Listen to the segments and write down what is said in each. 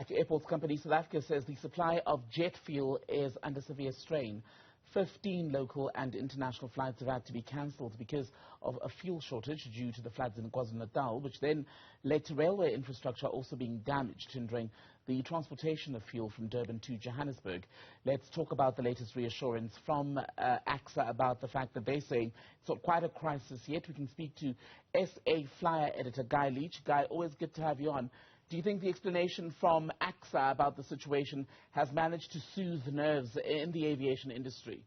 Africa Airports Company South Africa says the supply of jet fuel is under severe strain. 15 local and international flights have had to be cancelled because of a fuel shortage due to the floods in KwaZulu-Natal, which then led to railway infrastructure also being damaged, hindering the transportation of fuel from Durban to Johannesburg. Let's talk about the latest reassurance from AXA about the fact that they say it's not quite a crisis yet. We can speak to SA Flyer editor Guy Leitch. Guy, always good to have you on. Do you think the explanation from AXA about the situation has managed to soothe nerves in the aviation industry?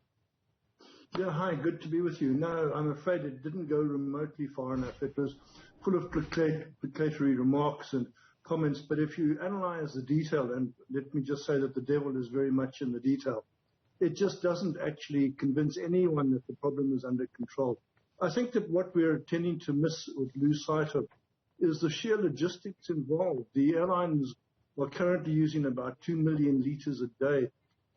Yeah, hi, good to be with you. No, I'm afraid it didn't go remotely far enough. It was full of placatory remarks and comments, but if you analyze the detail, and let me just say that the devil is very much in the detail, it just doesn't actually convince anyone that the problem is under control. I think that what we're tending to miss or lose sight of is the sheer logistics involved. The airlines are currently using about 2 million litres a day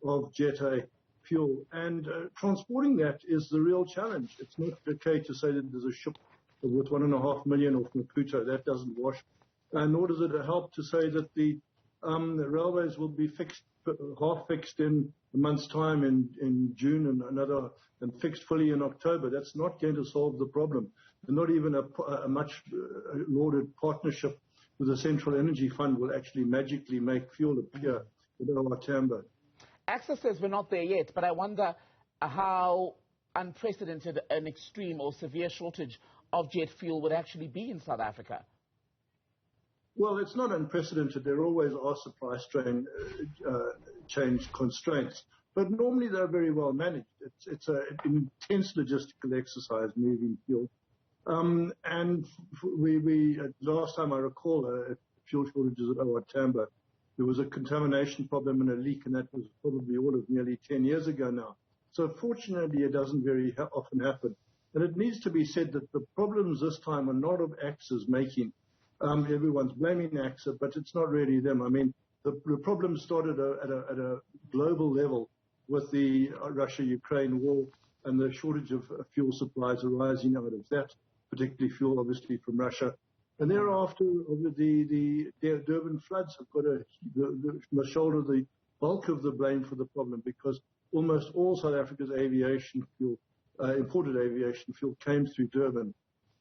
of Jet A fuel, and transporting that is the real challenge. It's not okay to say that there's a ship with 1.5 million off Maputo. That doesn't wash. Nor does it help to say that the railways will be fixed, half fixed in a month's time in June and fixed fully in October. That's not going to solve the problem. And not even a much lauded partnership with the Central Energy Fund will actually magically make fuel appear in our timber. AXA says we're not there yet, but I wonder how unprecedented an extreme or severe shortage of jet fuel would actually be in South Africa. Well, it's not unprecedented. There always are supply chain constraints, but normally they're very well managed. It's an intense logistical exercise moving fuel. And we last time I recall, fuel shortages at Owatamba, there was a contamination problem and a leak, and that was probably all of nearly 10 years ago now. So fortunately, it doesn't very often happen. And it needs to be said that the problems this time are not of AXA's making. Everyone's blaming AXA, but it's not really them. I mean, the problem started at a global level with the Russia-Ukraine war and the shortage of fuel supplies arising out of that, particularly fuel, obviously, from Russia. And thereafter, the Durban floods have got shoulder the bulk of the blame for the problem, because almost all South Africa's aviation fuel, imported aviation fuel, came through Durban.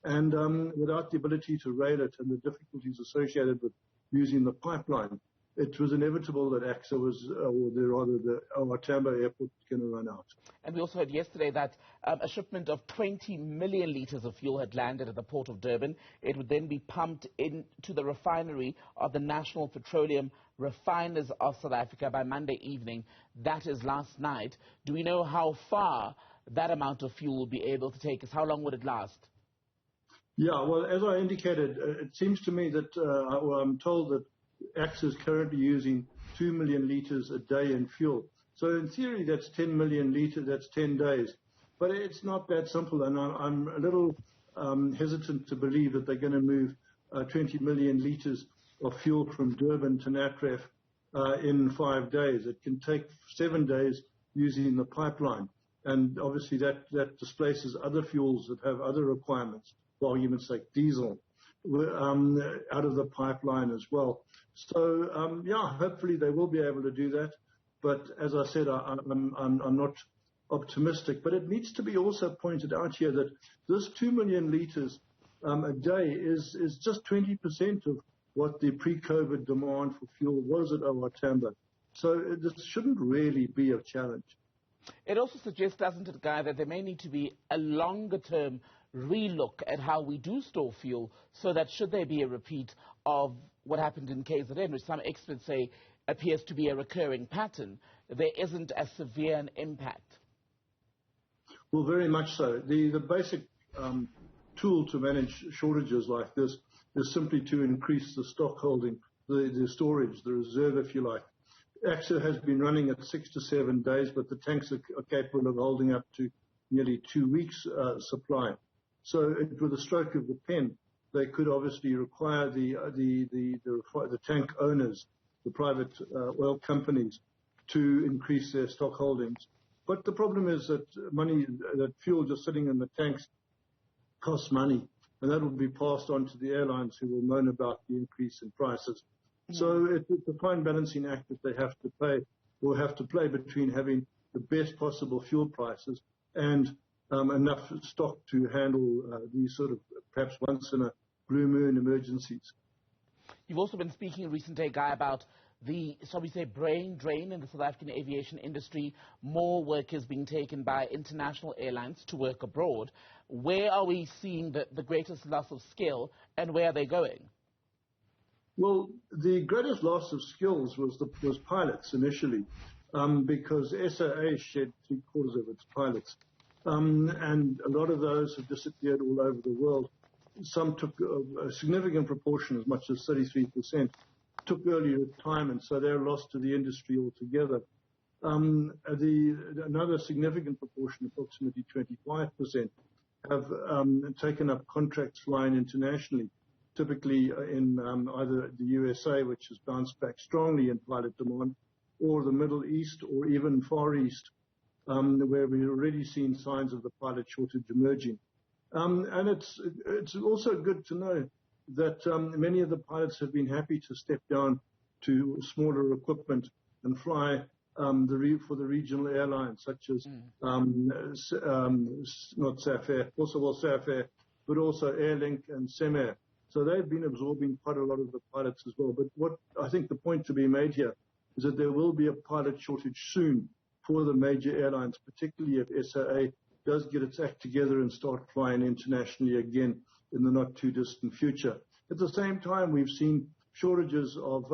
And without the ability to rail it and the difficulties associated with using the pipeline, it was inevitable that AXA was, or rather the Owatamba airport was going to run out. And we also heard yesterday that a shipment of 20 million litres of fuel had landed at the port of Durban. It would then be pumped into the refinery of the National Petroleum Refiners of South Africa by Monday evening. That is last night. Do we know how far that amount of fuel will be able to take us? How long would it last? Yeah, well, as I indicated, it seems to me that, I'm told that AXA is currently using 2 million litres a day in fuel. So in theory, that's 10 million litres, that's 10 days. But it's not that simple, and I'm a little hesitant to believe that they're going to move 20 million litres of fuel from Durban to Natref in 5 days. It can take 7 days using the pipeline. And obviously that displaces other fuels that have other requirements, for argument's sake, diesel, out of the pipeline as well. So, yeah, hopefully they will be able to do that. But as I said, I'm not optimistic. But it needs to be also pointed out here that this 2 million litres a day is just 20% of what the pre-COVID demand for fuel was at Owatamba. So this shouldn't really be a challenge. It also suggests, doesn't it, Guy, that there may need to be a longer-term relook at how we do store fuel, so that should there be a repeat of what happened in KZN, which some experts say appears to be a recurring pattern, there isn't as severe an impact? Well, very much so. The basic tool to manage shortages like this is simply to increase the stock holding, the storage, the reserve, if you like. AXA has been running at 6 to 7 days, but the tanks are capable of holding up to nearly 2 weeks' supply. So with a stroke of the pen, they could obviously require the tank owners, the private oil companies, to increase their stock holdings. But the problem is that that fuel just sitting in the tanks costs money, and that will be passed on to the airlines, who will moan about the increase in prices. So it's a fine balancing act that they have to play between having the best possible fuel prices and enough stock to handle these sort of perhaps once in a blue moon emergencies. You've also been speaking in recent day, Guy, about the, shall we say, brain drain in the South African aviation industry, more workers being taken by international airlines to work abroad. Where are we seeing the greatest loss of skill, and where are they going? Well, the greatest loss of skills was pilots initially, because SAA shed 3/4 of its pilots. And a lot of those have disappeared all over the world. Some took a significant proportion, as much as 33%, took early retirement, so they're lost to the industry altogether. Another significant proportion, approximately 25%, have taken up contracts flying internationally, typically in either the USA, which has bounced back strongly in pilot demand, or the Middle East, or even Far East, where we've already seen signs of the pilot shortage emerging. And it's also good to know that many of the pilots have been happy to step down to smaller equipment and fly for the regional airlines, such as not Safair, Safair, but also Airlink and Semair. So they've been absorbing quite a lot of the pilots as well. But what I think the point to be made here is that there will be a pilot shortage soon for the major airlines, particularly if SAA does get its act together and start flying internationally again in the not too distant future. At the same time, we've seen shortages of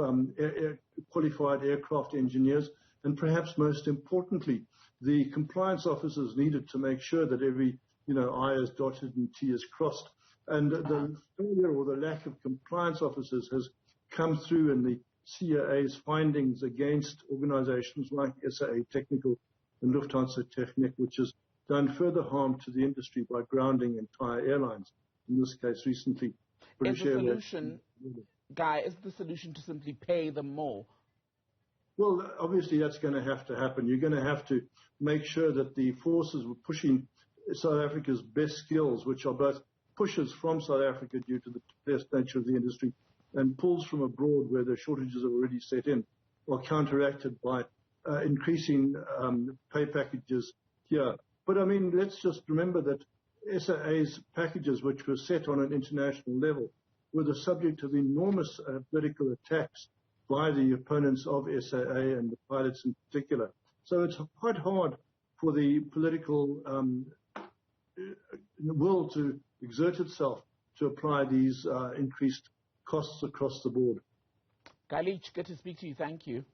qualified aircraft engineers, and perhaps most importantly, the compliance officers needed to make sure that every I is dotted and T is crossed. And the failure or the lack of compliance officers has come through in the CAA's findings against organizations like SAA Technical and Lufthansa Technik, which has done further harm to the industry by grounding entire airlines, in this case recently. Is the solution, Guy, is the solution to simply pay them more? Well, obviously that's going to have to happen. You're going to have to make sure that the forces were pushing South Africa's best skills, which are both pushes from South Africa due to the best nature of the industry and pulls from abroad where the shortages have already set in, are counteracted by increasing pay packages here. But I mean, let's just remember that SAA's packages, which were set on an international level, were the subject of enormous political attacks by the opponents of SAA and the pilots in particular. So it's quite hard for the political will to exert itself to apply these increased costs across the board. Guy Leitch, good to speak to you. Thank you.